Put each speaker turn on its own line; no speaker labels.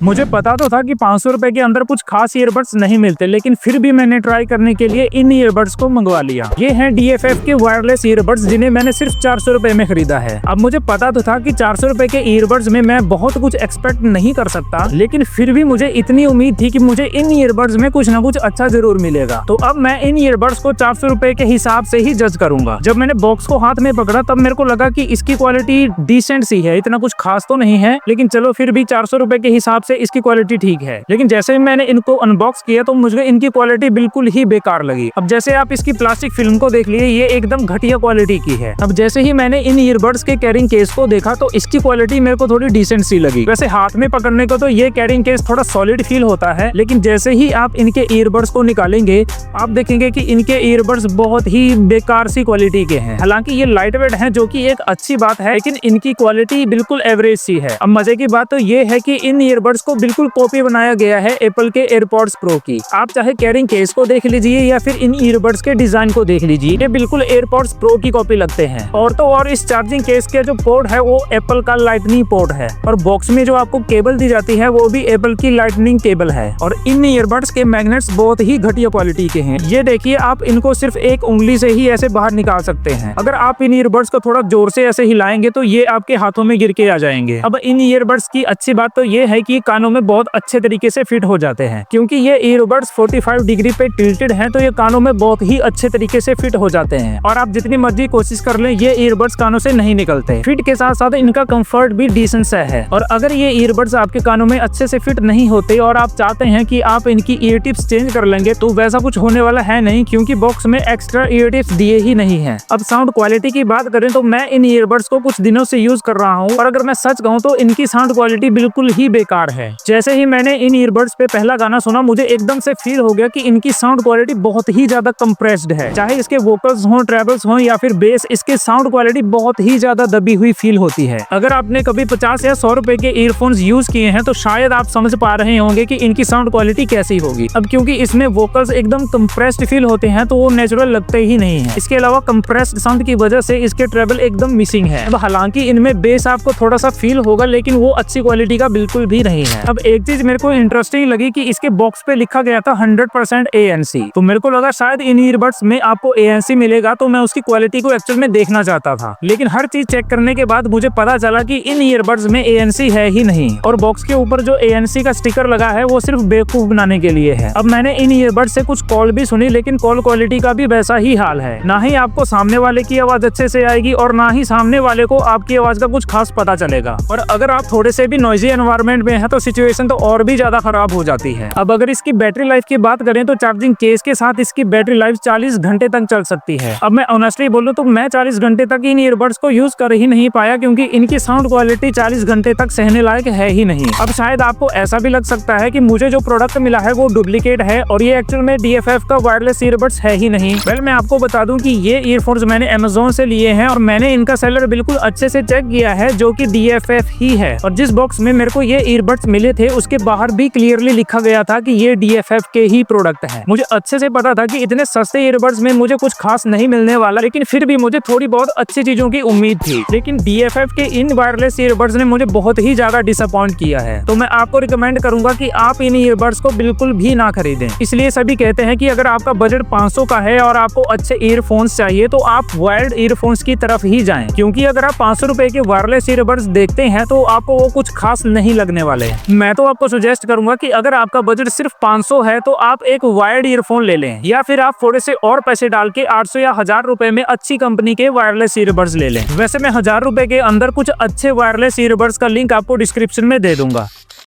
मुझे पता तो था कि 500 रुपए के अंदर कुछ खास ईयरबड्स नहीं मिलते, लेकिन फिर भी मैंने ट्राई करने के लिए इन ईयरबड्स को मंगवा लिया। ये हैं DFF के वायरलेस ईयरबड्स, जिन्हें मैंने सिर्फ 400 रुपए में खरीदा है। अब मुझे पता तो था कि 400 रुपए के ईयरबड्स में मैं बहुत कुछ एक्सपेक्ट नहीं कर सकता, लेकिन फिर भी मुझे इतनी उम्मीद थी कि मुझे इन ईयरबड्स में कुछ ना कुछ अच्छा जरूर मिलेगा। तो अब मैं इन ईयरबड्स को 400 रुपए के हिसाब से ही जज करूंगा। जब मैंने बॉक्स को हाथ में पकड़ा तब मेरे को लगा कि इसकी क्वालिटी डिसेंट सी है, इतना कुछ खास तो नहीं है, लेकिन चलो फिर भी 400 रुपए के हिसाब से इसकी क्वालिटी ठीक है। लेकिन जैसे ही मैंने इनको अनबॉक्स किया तो मुझे इनकी क्वालिटी बिल्कुल ही बेकार लगी। अब जैसे आप इसकी प्लास्टिक फिल्म को देख लिए, ये एकदम घटिया क्वालिटी की है। अब जैसे ही मैंने इन ईयरबड्स के कैरिंग केस को देखा तो इसकी क्वालिटी मेरे को थोड़ी डिसेंट सी लगी। वैसे हाथ में पकड़ने को तो ये कैरिंग केस थोड़ा सॉलिड फील होता है, लेकिन जैसे ही आप इनके ईयरबड्स को निकालेंगे आप देखेंगे कि इनके ईयरबड्स बहुत ही बेकार सी क्वालिटी के हैं। हालांकि ये लाइट वेट है, जो कि एक अच्छी बात है, लेकिन इनकी क्वालिटी बिल्कुल एवरेज सी है। अब मजे की बात तो ये है कि इन ईयरबड्स को बिल्कुल कॉपी बनाया गया है एप्पल के एयरपॉड्स प्रो की। आप चाहे कैरिंग केस को देख लीजिए या फिर इन ईयरबड्स के डिजाइन को देख लीजिए, ये बिल्कुल एयरपॉड्स प्रो की कॉपी लगते हैं। और तो और इस चार्जिंग केस के जो पोर्ट है वो एप्पल का लाइटनिंग पोर्ट है, और बॉक्स में जो आपको केबल दी जाती है वो भी एप्पल की लाइटनिंग केबल है। और इन ईयरबड्स के मैग्नेट्स बहुत ही घटिया क्वालिटी के हैं। ये देखिए, आप इनको सिर्फ एक उंगली से ही ऐसे बाहर निकाल सकते हैं। अगर आप इन ईयरबड्स को थोड़ा जोर से ऐसे हिलाएंगे तो ये आपके हाथों में गिर के आ जाएंगे। अब इन ईयरबड्स की अच्छी बात तो ये है कि कानों में बहुत अच्छे तरीके से फिट हो जाते हैं, क्योंकि ये ईयरबड्स 45 डिग्री पे टिल्टेड हैं, तो ये कानों में बहुत ही अच्छे तरीके से फिट हो जाते हैं। और आप जितनी मर्जी कोशिश कर लें, ये ईयरबड्स कानों से नहीं निकलते। फिट के साथ साथ इनका कंफर्ट भी डिसेंट सा है। और अगर ये ईयरबड्स आपके कानों में अच्छे से फिट नहीं होते और आप चाहते हैं कि आप इनकी ईयर टिप्स चेंज कर लेंगे, तो वैसा कुछ होने वाला है नहीं, क्योंकि बॉक्स में एक्स्ट्रा ईयर टिप्स दिए ही नहीं है। अब साउंड क्वालिटी की बात करें तो मैं इन ईयरबड्स को कुछ दिनों से यूज कर रहा हूँ, और अगर मैं सच कहूँ तो इनकी साउंड क्वालिटी बिल्कुल ही बेकार है। जैसे ही मैंने इन ईयरबड्स पे पहला गाना सुना, मुझे एकदम से फील हो गया कि इनकी साउंड क्वालिटी बहुत ही ज्यादा कंप्रेस्ड है। चाहे इसके वोकल्स हो, ट्रेबल्स हो या फिर बेस, इसके साउंड क्वालिटी बहुत ही ज्यादा दबी हुई फील होती है। अगर आपने कभी 50 या 100 रुपए के ईयरफोन्स यूज किए हैं तो शायद आप समझ पा रहे होंगे कि इनकी साउंड क्वालिटी कैसी होगी। अब क्योंकि इसमें वोकल्स एकदम कंप्रेस्ड फील होते हैं तो वो नेचुरल लगते ही नहीं है। इसके अलावा कंप्रेस्ड साउंड की वजह से इसके ट्रेबल एकदम मिसिंग है। अब हालांकि इनमें बेस आपको थोड़ा सा फील होगा, लेकिन वो अच्छी क्वालिटी का बिल्कुल भी नहीं है। अब एक चीज मेरे को इंटरेस्टिंग लगी कि इसके बॉक्स पे लिखा गया था 100% ANC, तो मेरे को लगा शायद इन ईयरबड्स में आपको ANC मिलेगा, तो मैं उसकी क्वालिटी को एक्चुअल में देखना चाहता था। लेकिन हर चीज चेक करने के बाद मुझे पता चला कि इन ईयरबड्स में ANC है ही नहीं, और बॉक्स के ऊपर जो ANC का स्टिकर लगा है वो सिर्फ बेवकूफ बनाने के लिए है। अब मैंने इन ईयरबड्स से कुछ कॉल भी सुनी, लेकिन कॉल क्वालिटी का भी वैसा ही हाल है। ना ही आपको सामने वाले की आवाज अच्छे से आएगी और ना ही सामने वाले को आपकी आवाज का कुछ खास पता चलेगा। और अगर आप थोड़े से भी नॉइजी एनवायरनमेंट में है तो सिचुएशन तो और भी ज्यादा खराब हो जाती है। अब अगर इसकी बैटरी लाइफ की बात करें तो चार्जिंग केस के साथ इसकी बैटरी लाइफ 40 घंटे तक चल सकती है। अब मैं ऑनेस्टली बोलूं तो मैं 40 घंटे तक इन ईयरबड्स को यूज कर ही नहीं पाया, क्योंकि इनकी साउंड क्वालिटी 40 घंटे तक सहने लायक है ही नहीं। अब शायद आपको ऐसा भी लग सकता है कि मुझे जो प्रोडक्ट मिला है वो डुप्लीकेट है और ये एक्चुअल में DFF का वायरलेस ईयरबड्स है ही नहीं। वेल, मैं आपको बता दूं कि ये ईयरफोन्स मैंने Amazon से लिए हैं और मैंने इनका सेलर बिल्कुल अच्छे से चेक किया है, जो कि DFF ही है। और जिस बॉक्स में मेरे को ये ईयरबड्स मिले थे उसके बाहर भी क्लियरली लिखा गया था कि ये DFF के ही प्रोडक्ट है। मुझे अच्छे से पता था कि इतने सस्ते ईयरबड्स में मुझे कुछ खास नहीं मिलने वाला, लेकिन फिर भी मुझे थोड़ी बहुत अच्छी चीजों की उम्मीद थी। लेकिन DFF के इन वायरलेस ईयरबड्स ने मुझे बहुत ही ज्यादा डिसअपॉइंट किया है। तो मैं आपको रिकमेंड करूंगा कि आप इन ईयरबड्स को बिल्कुल भी ना खरीदें। इसलिए सभी कहते हैं कि अगर आपका बजट 500 का है और आपको अच्छे ईयरफोन्स चाहिए तो आप वायर्ड ईयरफोन्स की तरफ ही जाएं, क्योंकि अगर आप 500 रुपए के वायरलेस ईयरबड्स देखते हैं तो आपको वो कुछ खास नहीं लगने वाले। मैं तो आपको सजेस्ट करूंगा कि अगर आपका बजट सिर्फ 500 है तो आप एक वायर्ड ईयरफोन ले लें, या फिर आप थोड़े से और पैसे डाल के 800 या 1000 रुपए में अच्छी कंपनी के वायरलेस ईयरबड्स ले लें। वैसे मैं 1000 रुपए के अंदर कुछ अच्छे वायरलेस ईयरबड्स का लिंक आपको डिस्क्रिप्शन में दे दूंगा।